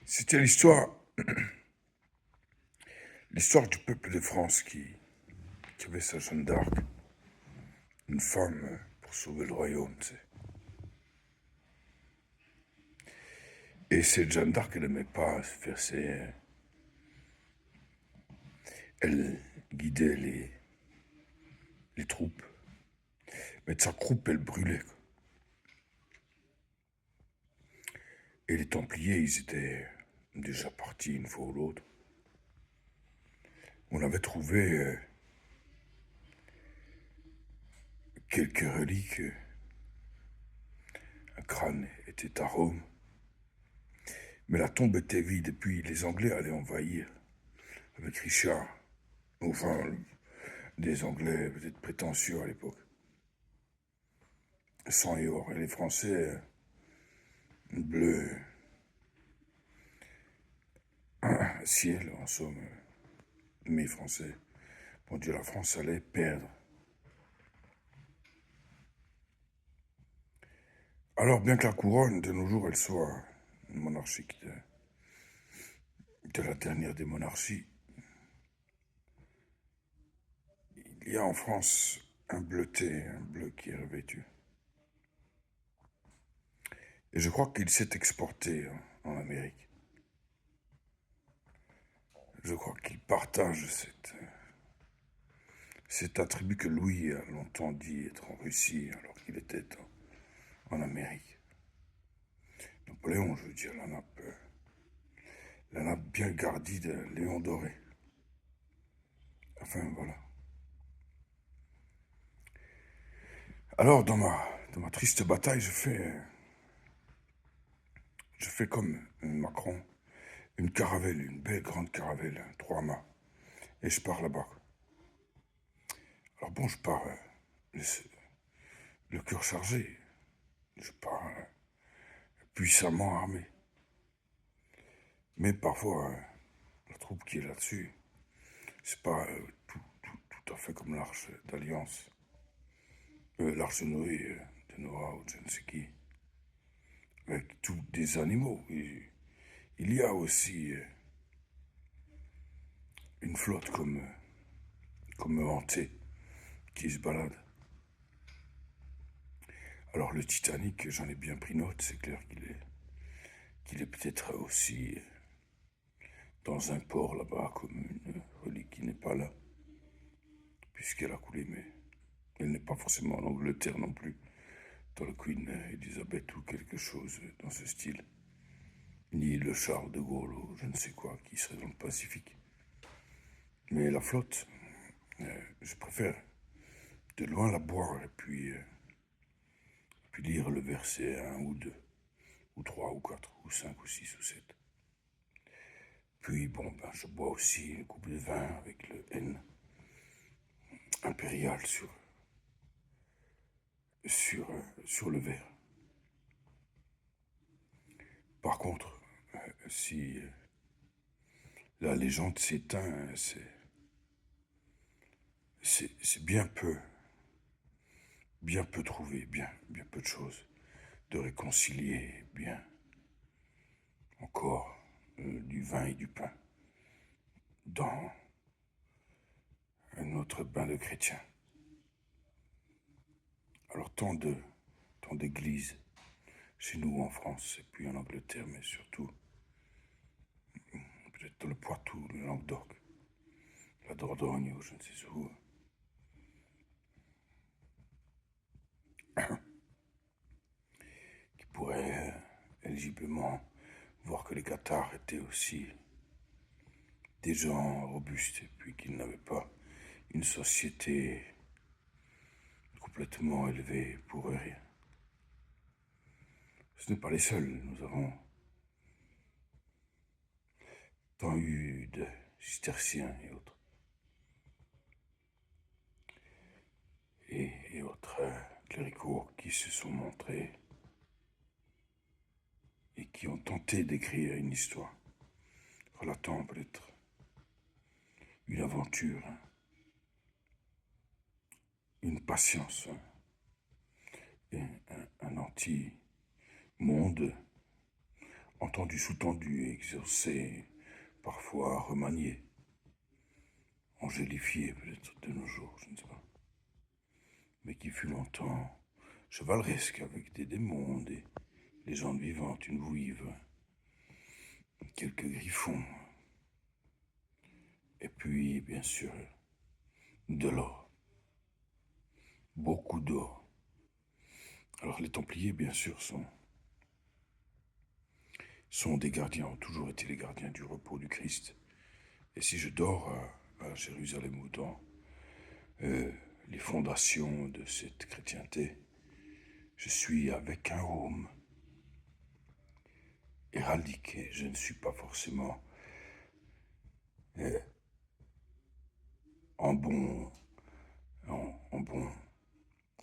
C'était l'histoire du peuple de France qui avait sa Jeanne d'Arc, une femme pour sauver le royaume, tu sais. Et cette Jeanne d'Arc, elle n'aimait pas se faire elle guidait les troupes. Mais de sa croupe, elle brûlait, quoi. Et les Templiers, ils étaient déjà partis une fois ou l'autre. On avait trouvé quelques reliques. Un crâne était à Rome. Mais la tombe était vide et puis les Anglais allaient envahir avec Richard. Enfin, des Anglais peut-être prétentieux à l'époque. Sang et or. Et les Français, bleu, ciel, en somme. Mais Français. Bon Dieu, la France allait perdre. Alors, bien que la couronne, de nos jours, elle soit une monarchie de la dernière des monarchies, il y a en France un bleuté, un bleu qui est revêtu. Et je crois qu'il s'est exporté en Amérique. Je crois qu'il partage cet attribut que Louis a longtemps dit être en Russie alors qu'il était en Amérique. Napoléon, je veux dire, la nappe bien gardie de Léon Doré. Enfin, voilà. Alors, dans ma triste bataille, je fais comme Macron, une caravelle, une belle grande caravelle, 3 mâts, et je pars là-bas. Alors bon, je pars le cœur chargé, je pars puissamment armé. Mais parfois, la troupe qui est là-dessus, c'est pas tout à fait comme l'arche d'Alliance, l'arche de Noé, de Noah ou de je ne sais qui, avec tous des animaux. Et il y a aussi une flotte comme hantée qui se balade. Alors le Titanic, j'en ai bien pris note, c'est clair qu'il est peut-être aussi dans un port là-bas comme une relique qui n'est pas là, puisqu'elle a coulé, mais elle n'est pas forcément en Angleterre non plus, dans le Queen Elizabeth ou quelque chose dans ce style, ni le Charles de Gaulle ou je ne sais quoi qui serait dans le Pacifique. Mais la flotte, je préfère de loin la boire et puis lire le verset 1 ou 2, ou 3 ou 4 ou 5 ou 6 ou 7. Puis bon, ben, je bois aussi une coupe de vin avec le N impérial sur le verre. Par contre, si la légende s'éteint, c'est bien peu trouvé, bien peu de choses de réconcilier, bien encore du vin et du pain dans notre bain de chrétien. Alors tant d'églises chez nous en France et puis en Angleterre, mais surtout peut-être dans le Poitou, le Languedoc, la Dordogne ou je ne sais où, qui pourraient éligiblement voir que les Cathares étaient aussi des gens robustes et puis qu'ils n'avaient pas une société complètement élevée pour eux rien. Ce n'est pas les seuls, nous avons tant eu de cisterciens et autres, et autres cléricaux qui se sont montrés et qui ont tenté d'écrire une histoire relatant peut-être une aventure, une patience, et un anti-monde entendu, sous-tendu, exaucé, parfois remanié, angélifié peut-être de nos jours, je ne sais pas. Mais qui fut longtemps chevaleresque avec des démons, des légendes vivantes, une vouive, quelques griffons, et puis, bien sûr, de l'or. Beaucoup d'or. Alors les Templiers, bien sûr, sont des gardiens, ont toujours été les gardiens du repos du Christ. Et si je dors à Jérusalem ou dans les fondations de cette chrétienté, je suis avec un home héraldique et je ne suis pas forcément en bon, en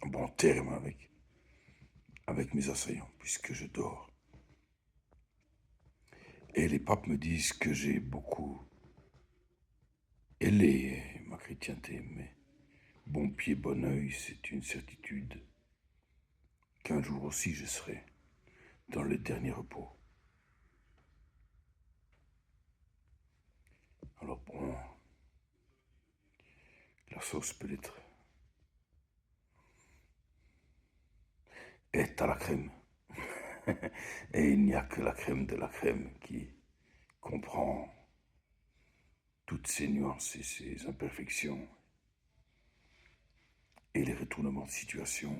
bon terme avec mes assaillants, puisque je dors. Et les papes me disent que j'ai beaucoup ailé ma chrétienté, mais bon pied, bon oeil, c'est une certitude qu'un jour aussi je serai dans le dernier repos. Alors bon, la sauce peut-être est à la crème. Et il n'y a que la crème de la crème qui comprend toutes ces nuances et ces imperfections et les retournements de situation.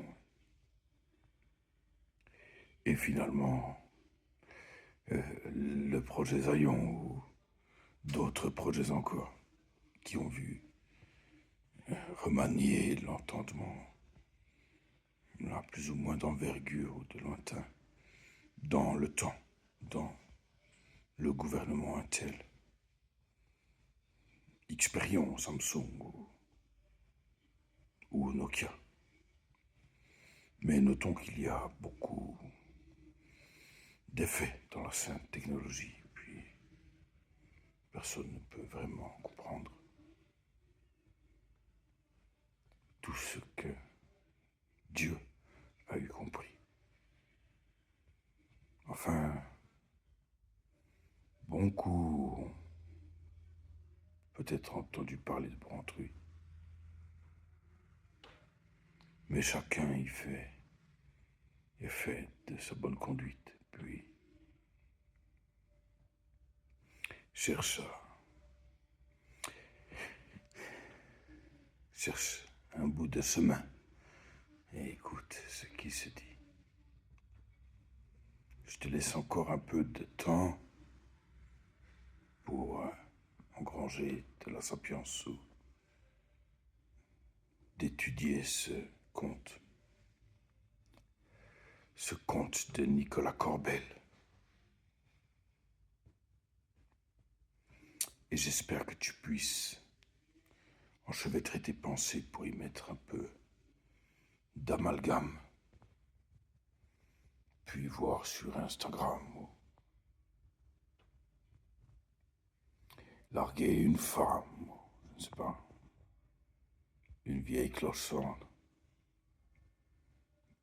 Et finalement, le projet Zion ou d'autres projets encore qui ont vu remanier l'entendement, là, plus ou moins d'envergure ou de lointain, dans le temps, dans le gouvernement Intel, Xperion, Samsung ou Nokia. Mais notons qu'il y a beaucoup d'effets dans la sainte technologie, puis personne ne peut vraiment comprendre tout ce que Dieu a eu compris. Enfin, bon coup, peut-être entendu parler de Brantruy, mais chacun y fait de sa bonne conduite, puis cherche un bout de chemin et écoute ce qui se dit. Je te laisse encore un peu de temps pour engranger de la sapience ou d'étudier ce conte de Nicolas Corbel. Et j'espère que tu puisses enchevêtrer tes pensées pour y mettre un peu d'amalgame, puis voir sur Instagram ou larguer une femme, je ne sais pas, une vieille cloche sorde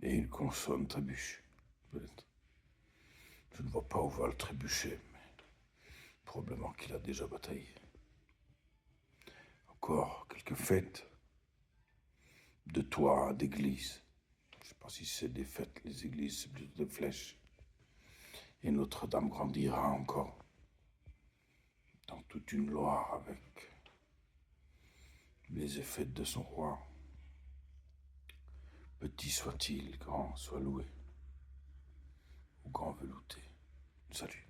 et une consonne trébuche, peut-être. Je ne vois pas où va le trébucher, mais probablement qu'il a déjà bataillé. Encore quelques fêtes de toit d'église. Je ne sais pas si c'est des fêtes, les églises, c'est plus de flèches. Et Notre-Dame grandira encore dans toute une Loire avec les effets de son roi. Petit soit-il, grand soit loué, ou grand velouté. Salut.